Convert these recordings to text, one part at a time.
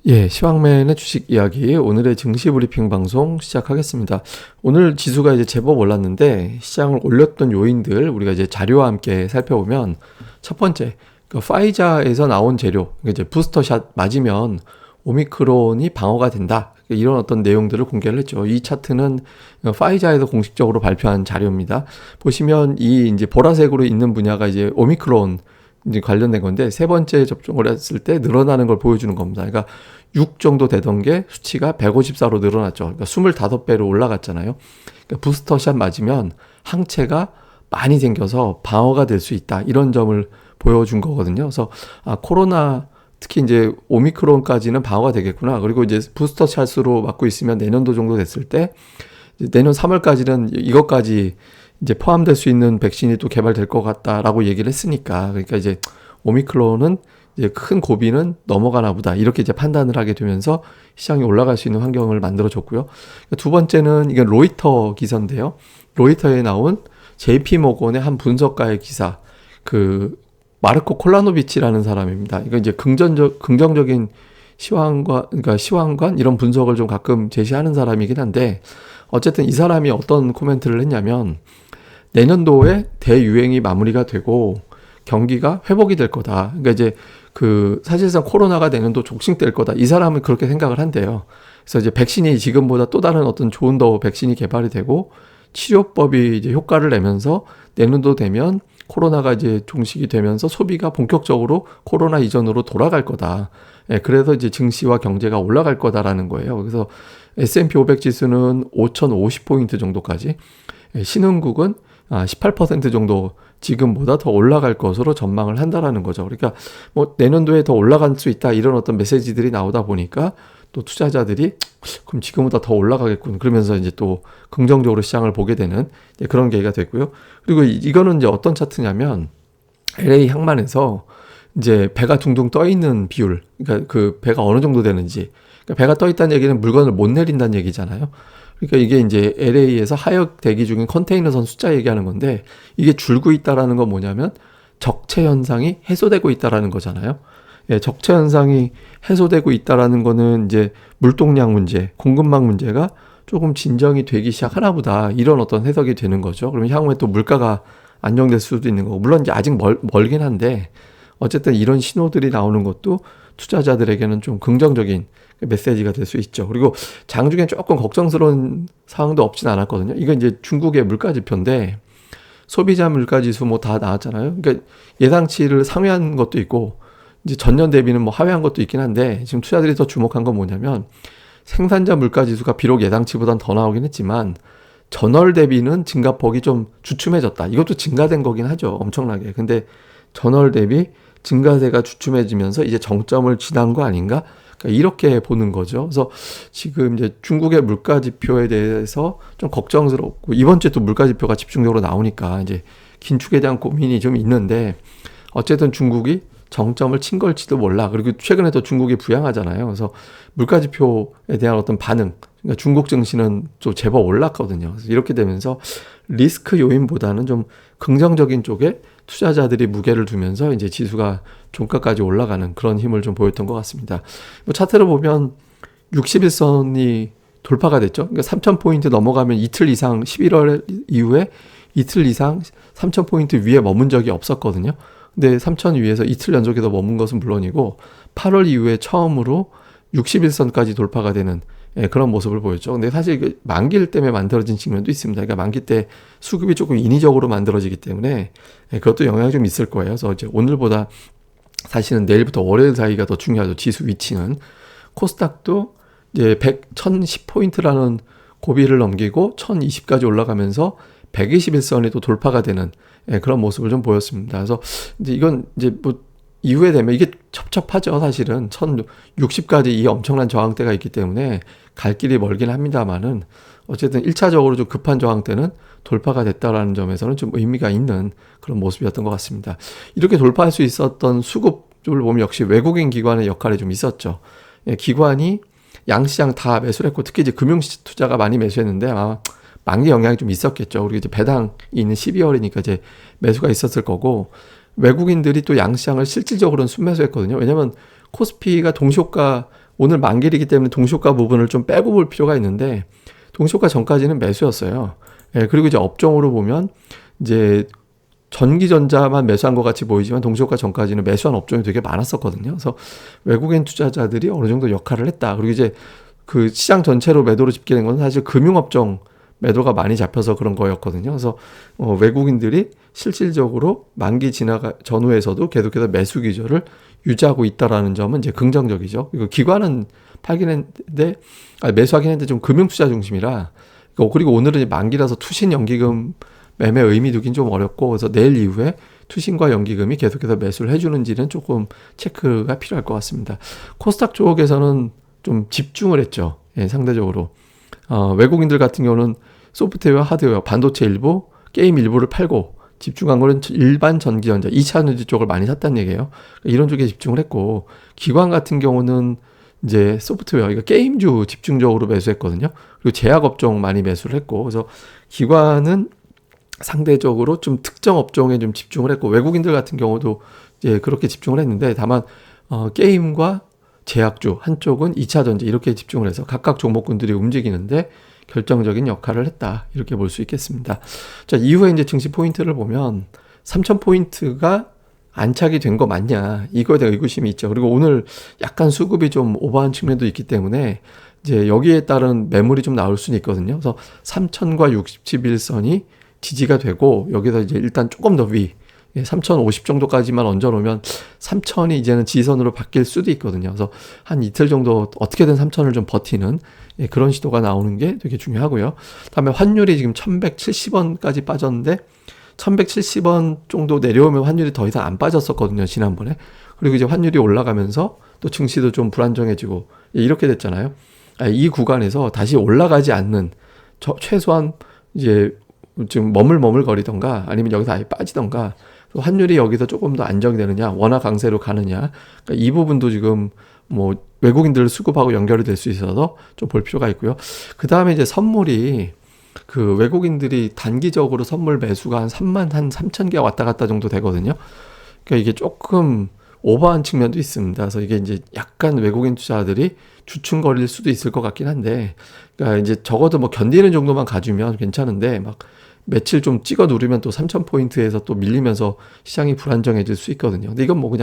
예, 시황맨의 주식 이야기 오늘의 증시 브리핑 방송 시작하겠습니다. 오늘 지수가 이제 제법 올랐는데 시장을 올렸던 요인들 우리가 이제 자료와 함께 살펴보면 첫 번째, 파이자에서 나온 재료, 이제 부스터샷 맞으면 오미크론이 방어가 된다. 이런 어떤 내용들을 공개를 했죠. 이 차트는 파이자에서 공식적으로 발표한 자료입니다. 보시면 이 이제 보라색으로 있는 분야가 이제 오미크론 이제 관련된 건데 세 번째 접종을 했을 때 늘어나는 걸 보여주는 겁니다. 그러니까 6 정도 되던 게 수치가 154로 늘어났죠. 그러니까 25배로 올라갔잖아요. 그러니까 부스터샷 맞으면 항체가 많이 생겨서 방어가 될 수 있다. 이런 점을 보여준 거거든요. 그래서 코로나 특히 이제 오미크론까지는 방어가 되겠구나. 그리고 이제 부스터샷으로 맞고 있으면 내년도 정도 됐을 때 내년 3월까지는 이것까지 이제 포함될 수 있는 백신이 또 개발될 것 같다라고 얘기를 했으니까, 그러니까 이제 오미크론은 이제 큰 고비는 넘어가나 보다 이렇게 이제 판단을 하게 되면서 시장이 올라갈 수 있는 환경을 만들어줬고요. 두 번째는 이게 로이터 기사인데요. 로이터에 나온 JP 모건의 한 분석가의 기사, 그 마르코 콜라노비치라는 사람입니다. 이거 이제 긍정적인 시황관 이런 분석을 좀 가끔 제시하는 사람이긴 한데, 어쨌든 이 사람이 어떤 코멘트를 했냐면 내년도에 대유행이 마무리가 되고 경기가 회복이 될 거다. 그러니까 이제 사실상 코로나가 내년도 족식될 거다. 이 사람은 그렇게 생각을 한대요. 그래서 이제 백신이 지금보다 또 다른 어떤 좋은 더 백신이 개발이 되고 치료법이 이제 효과를 내면서 내년도 되면 코로나가 이제 종식이 되면서 소비가 본격적으로 코로나 이전으로 돌아갈 거다. 예, 그래서 이제 증시와 경제가 올라갈 거다라는 거예요. 그래서 S&P 500 지수는 5,050포인트 정도까지, 신흥국은 18% 정도 지금보다 더 올라갈 것으로 전망을 한다라는 거죠. 그러니까 뭐 내년도에 더 올라갈 수 있다 이런 어떤 메시지들이 나오다 보니까 또 투자자들이 그럼 지금보다 더 올라가겠군 그러면서 이제 또 긍정적으로 시장을 보게 되는 그런 계기가 됐고요. 그리고 이거는 이제 어떤 차트냐면 LA 항만에서 이제 배가 둥둥 떠 있는 비율, 그러니까 그 배가 어느 정도 되는지, 그러니까 배가 떠 있다는 얘기는 물건을 못 내린다는 얘기잖아요. 그러니까 이게 이제 LA에서 하역 대기 중인 컨테이너선 숫자 얘기하는 건데, 이게 줄고 있다라는 건 뭐냐면 적체 현상이 해소되고 있다라는 거잖아요. 예, 적체 현상이 해소되고 있다라는 거는 이제 물동량 문제, 공급망 문제가 조금 진정이 되기 시작하나 보다, 이런 어떤 해석이 되는 거죠. 그러면 향후에 또 물가가 안정될 수도 있는 거고, 물론 이제 아직 멀긴 한데 어쨌든 이런 신호들이 나오는 것도 투자자들에게는 좀 긍정적인 메시지가 될 수 있죠. 그리고 장중에 조금 걱정스러운 상황도 없진 않았거든요. 이건 이제 중국의 물가 지표인데 소비자 물가 지수 뭐 다 나왔잖아요. 그러니까 예상치를 상회한 것도 있고 이제 전년 대비는 뭐 하회한 것도 있긴 한데, 지금 투자들이 더 주목한 건 뭐냐면 생산자 물가 지수가 비록 예상치보단 더 나오긴 했지만 전월 대비는 증가폭이 좀 주춤해졌다. 이것도 증가된 거긴 하죠. 엄청나게. 근데 전월 대비 증가세가 주춤해지면서 이제 정점을 지난 거 아닌가? 그러니까 이렇게 보는 거죠. 그래서 지금 이제 중국의 물가 지표에 대해서 좀 걱정스럽고, 이번 주에 또 물가 지표가 집중적으로 나오니까 이제 긴축에 대한 고민이 좀 있는데, 어쨌든 중국이 정점을 친 걸지도 몰라. 그리고 최근에 또 중국이 부양하잖아요. 그래서 물가 지표에 대한 어떤 반응, 그러니까 중국 증시는 좀 제법 올랐거든요. 그래서 이렇게 되면서 리스크 요인보다는 좀 긍정적인 쪽에 투자자들이 무게를 두면서 이제 지수가 종가까지 올라가는 그런 힘을 좀 보였던 것 같습니다. 뭐 차트를 보면 61선이 돌파가 됐죠. 그러니까 3,000포인트 넘어가면 이틀 이상, 11월 이후에 이틀 이상 3,000포인트 위에 머문 적이 없었거든요. 근데 3,000 위에서 이틀 연속해서 머문 것은 물론이고 8월 이후에 처음으로 61선까지 돌파가 되는 그런 모습을 보였죠. 근데 사실 만기일 때문에 만들어진 측면도 있습니다. 그러니까 만기 때 수급이 조금 인위적으로 만들어지기 때문에 그것도 영향이 좀 있을 거예요. 그래서 이제 오늘보다 사실은 내일부터 월요일 사이가 더 중요하죠. 지수 위치는. 코스닥도 이제 1,010포인트라는 고비를 넘기고 1,020까지 올라가면서 121선이 또 돌파가 되는 그런 모습을 좀 보였습니다. 그래서 이제 이건 이제 뭐 이후에 되면 이게 첩첩하죠. 사실은 1,060까지 이 엄청난 저항대가 있기 때문에 갈 길이 멀긴 합니다만은, 어쨌든 1차적으로 좀 급한 저항대는 돌파가 됐다라는 점에서는 좀 의미가 있는 그런 모습이었던 것 같습니다. 이렇게 돌파할 수 있었던 수급을 보면 역시 외국인 기관의 역할이 좀 있었죠. 기관이 양시장 다 매수를 했고, 특히 이제 금융 투자가 많이 매수했는데 아마 만기 영향이 좀 있었겠죠. 그리고 이제 배당이 있는 12월이니까 이제 매수가 있었을 거고, 외국인들이 또 양시장을 실질적으로는 순매수했거든요. 왜냐면 코스피가 동시효과 오늘 만기이기 때문에 동시효과 부분을 좀 빼고 볼 필요가 있는데 동시효과 전까지는 매수였어요. 예, 그리고 이제 업종으로 보면 이제 전기전자만 매수한 것 같이 보이지만 동시효과 전까지는 매수한 업종이 되게 많았었거든요. 그래서 외국인 투자자들이 어느 정도 역할을 했다. 그리고 이제 그 시장 전체로 매도로 집계된 건 사실 금융업종 매도가 많이 잡혀서 그런 거였거든요. 그래서 외국인들이 실질적으로 만기 지나가 전후에서도 계속해서 매수 기조를 유지하고 있다라는 점은 이제 긍정적이죠. 이거 기관은 팔긴 했는데 매수하긴 했는데 좀 금융 투자 중심이라 그리고 오늘은 만기라서 투신 연기금 매매 의미 두긴 좀 어렵고 그래서 내일 이후에 투신과 연기금이 계속해서 매수를 해주는지는 조금 체크가 필요할 것 같습니다. 코스닥 쪽에서는 좀 집중을 했죠. 예, 상대적으로. 외국인들 같은 경우는 소프트웨어, 하드웨어, 반도체 일부, 게임 일부를 팔고 집중한 거는 일반 전기전자, 2차 전지 쪽을 많이 샀다는 얘기예요. 이런 쪽에 집중을 했고 기관 같은 경우는 이제 소프트웨어, 그러니까 게임주 집중적으로 매수했거든요. 그리고 제약업종 많이 매수를 했고 그래서 기관은 상대적으로 좀 특정 업종에 좀 집중을 했고 외국인들 같은 경우도 이제 그렇게 집중을 했는데 다만 게임과 제약주 한쪽은 2차 전지 이렇게 집중을 해서 각각 종목군들이 움직이는데 결정적인 역할을 했다. 이렇게 볼 수 있겠습니다. 자, 이후에 이제 증시 포인트를 보면 3,000포인트가 안착이 된 거 맞냐. 이거에 대한 의구심이 있죠. 그리고 오늘 약간 수급이 좀 오버한 측면도 있기 때문에 이제 여기에 따른 매물이 좀 나올 수는 있거든요. 그래서 3,000과 60일선이 지지가 되고 여기서 이제 일단 조금 더 위 3,050 정도까지만 얹어놓으면 3,000이 이제는 지지선으로 바뀔 수도 있거든요. 그래서 한 이틀 정도 어떻게든 3,000을 좀 버티는 그런 시도가 나오는 게 되게 중요하고요. 다음에 환율이 지금 1,170원까지 빠졌는데 1,170원 정도 내려오면 환율이 더 이상 안 빠졌었거든요. 지난번에. 그리고 이제 환율이 올라가면서 또 증시도 좀 불안정해지고 이렇게 됐잖아요. 이 구간에서 다시 올라가지 않는 최소한 이제 지금 머물거리던가 아니면 여기서 아예 빠지던가 환율이 여기서 조금 더 안정이 되느냐 원화 강세로 가느냐 그러니까 이 부분도 지금 뭐 외국인들 수급하고 연결이 될 수 있어서 좀 볼 필요가 있고요. 그 다음에 이제 선물이 그 외국인들이 단기적으로 선물 매수가 한 3,000개 왔다 갔다 정도 되거든요. 그러니까 이게 조금 오버한 측면도 있습니다. 그래서 이게 이제 약간 외국인 투자들이 주춤거릴 수도 있을 것 같긴 한데, 그러니까 이제 적어도 뭐 견디는 정도만 가주면 괜찮은데 막 며칠 좀 찍어 누르면 또 3,000포인트에서 또 밀리면서 시장이 불안정해질 수 있거든요. 근데 이건 뭐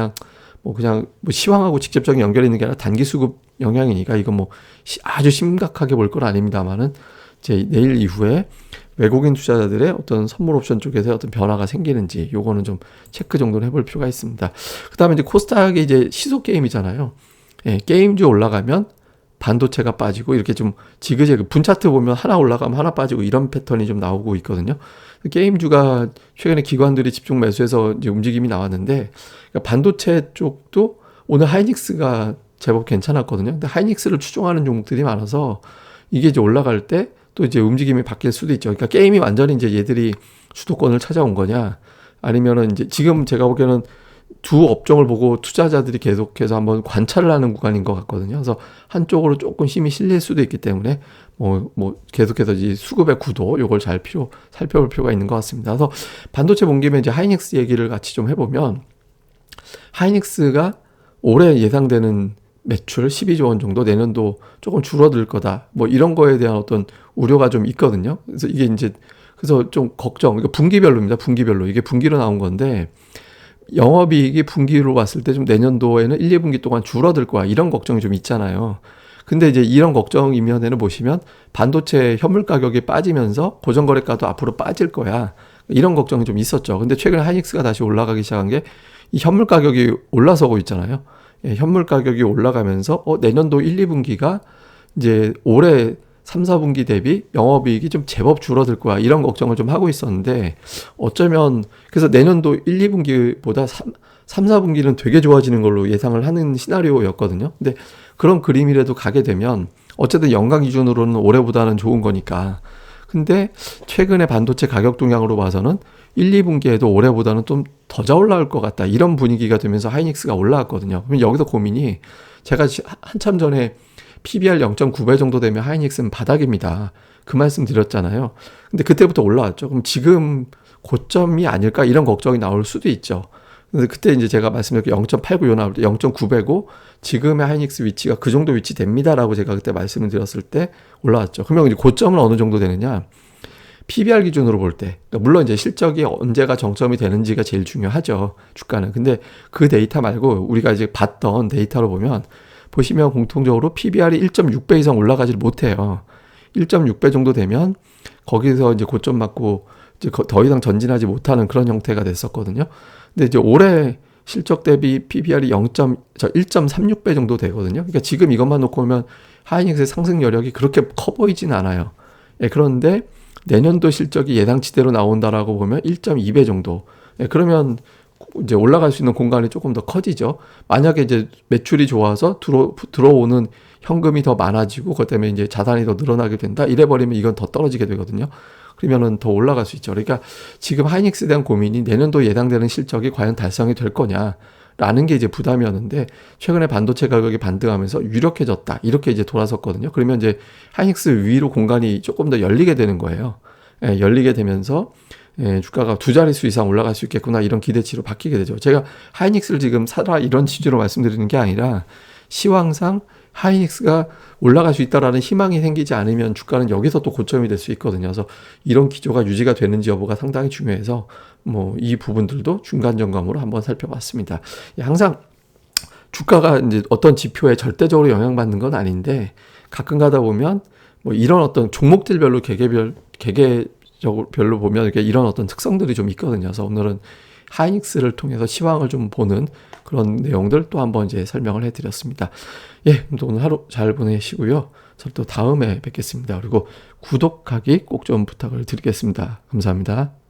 시황하고 직접적인 연결이 있는 게 아니라 단기 수급 영향이니까 이건 뭐 아주 심각하게 볼 건 아닙니다만은 이제 내일 이후에 외국인 투자자들의 어떤 선물 옵션 쪽에서 어떤 변화가 생기는지 요거는 좀 체크 정도는 해볼 필요가 있습니다. 그 다음에 이제 코스닥이 이제 시소 게임이잖아요. 예, 게임주 올라가면 반도체가 빠지고 이렇게 좀 지그재그 분차트 보면 하나 올라가면 하나 빠지고 이런 패턴이 좀 나오고 있거든요. 게임주가 최근에 기관들이 집중 매수해서 이제 움직임이 나왔는데 그러니까 반도체 쪽도 오늘 하이닉스가 제법 괜찮았거든요. 근데 하이닉스를 추종하는 종목들이 많아서 이게 이제 올라갈 때 또 이제 움직임이 바뀔 수도 있죠. 그러니까 게임이 완전히 이제 얘들이 주도권을 찾아온 거냐 아니면은 이제 지금 제가 보기에는 두 업종을 보고 투자자들이 계속해서 한번 관찰을 하는 구간인 것 같거든요. 그래서 한쪽으로 조금 힘이 실릴 수도 있기 때문에 뭐 계속해서 이 수급의 구도 요걸 잘 살펴볼 필요가 있는 것 같습니다. 그래서 반도체 본 김에 이제 하이닉스 얘기를 같이 좀 해보면 하이닉스가 올해 예상되는 매출 12조 원 정도 내년도 조금 줄어들 거다. 뭐 이런 거에 대한 어떤 우려가 좀 있거든요. 그래서 이게 이제 그래서 좀 걱정. 이거 분기별로입니다. 분기별로. 이게 분기로 나온 건데 영업이익이 분기로 봤을 때 좀 내년도에는 1, 2분기 동안 줄어들 거야. 이런 걱정이 좀 있잖아요. 근데 이제 이런 걱정 이면에는 보시면 반도체 현물 가격이 빠지면서 고정거래가도 앞으로 빠질 거야. 이런 걱정이 좀 있었죠. 근데 최근에 하이닉스가 다시 올라가기 시작한 게 이 현물 가격이 올라서고 있잖아요. 예, 현물 가격이 올라가면서 내년도 1, 2분기가 이제 올해 3, 4분기 대비 영업이익이 좀 제법 줄어들 거야. 이런 걱정을 좀 하고 있었는데 어쩌면 그래서 내년도 1, 2분기보다 3, 4분기는 되게 좋아지는 걸로 예상을 하는 시나리오였거든요. 근데 그런 그림이라도 가게 되면 어쨌든 연간 기준으로는 올해보다는 좋은 거니까. 근데 최근에 반도체 가격 동향으로 봐서는 1, 2분기에도 올해보다는 좀 더 잘 올라올 것 같다. 이런 분위기가 되면서 하이닉스가 올라왔거든요. 그럼 여기서 고민이 제가 한참 전에 PBR 0.9배 정도 되면 하이닉스는 바닥입니다. 그 말씀 드렸잖아요. 근데 그때부터 올라왔죠. 그럼 지금 고점이 아닐까 이런 걱정이 나올 수도 있죠. 근데 그때 이제 제가 말씀드렸고 0.89요 나올 때 0.9배고 지금의 하이닉스 위치가 그 정도 위치 됩니다라고 제가 그때 말씀을 드렸을 때 올라왔죠. 그러면 이제 고점은 어느 정도 되느냐? PBR 기준으로 볼 때, 그러니까 물론 이제 실적이 언제가 정점이 되는지가 제일 중요하죠. 주가는. 근데 그 데이터 말고 우리가 이제 봤던 데이터로 보시면 공통적으로 PBR이 1.6배 이상 올라가질 못해요. 1.6배 정도 되면 거기서 이제 고점 맞고 이제 더 이상 전진하지 못하는 그런 형태가 됐었거든요. 근데 이제 올해 실적 대비 PBR이 1.36배 정도 되거든요. 그러니까 지금 이것만 놓고 보면 하이닉스의 상승 여력이 그렇게 커 보이진 않아요. 예, 그런데 내년도 실적이 예상치대로 나온다라고 보면 1.2배 정도. 예, 그러면 이제 올라갈 수 있는 공간이 조금 더 커지죠. 만약에 이제 매출이 좋아서 들어오는 현금이 더 많아지고 그것 때문에 이제 자산이 더 늘어나게 된다. 이래 버리면 이건 더 떨어지게 되거든요. 그러면은 더 올라갈 수 있죠. 그러니까 지금 하이닉스에 대한 고민이 내년도 예상되는 실적이 과연 달성이 될 거냐라는 게 이제 부담이었는데 최근에 반도체 가격이 반등하면서 유력해졌다. 이렇게 이제 돌아섰거든요. 그러면 이제 하이닉스 위로 공간이 조금 더 열리게 되는 거예요. 예, 열리게 되면서 주가가 두 자릿수 이상 올라갈 수 있겠구나 이런 기대치로 바뀌게 되죠. 제가 하이닉스를 지금 사라 이런 취지로 말씀드리는 게 아니라 시황상 하이닉스가 올라갈 수 있다라는 희망이 생기지 않으면 주가는 여기서 또 고점이 될 수 있거든요. 그래서 이런 기조가 유지가 되는지 여부가 상당히 중요해서 뭐 이 부분들도 중간 점검으로 한번 살펴봤습니다. 항상 주가가 이제 어떤 지표에 절대적으로 영향받는 건 아닌데 가끔 가다 보면 뭐 이런 어떤 종목들별로 개개별로 보면 이렇게 이런 어떤 특성들이 좀 있거든요. 그래서 오늘은 하이닉스를 통해서 시황을 좀 보는 그런 내용들 또 한번 이제 설명을 해드렸습니다. 예, 오늘 하루 잘 보내시고요. 저는 또 다음에 뵙겠습니다. 그리고 구독하기 꼭 좀 부탁을 드리겠습니다. 감사합니다.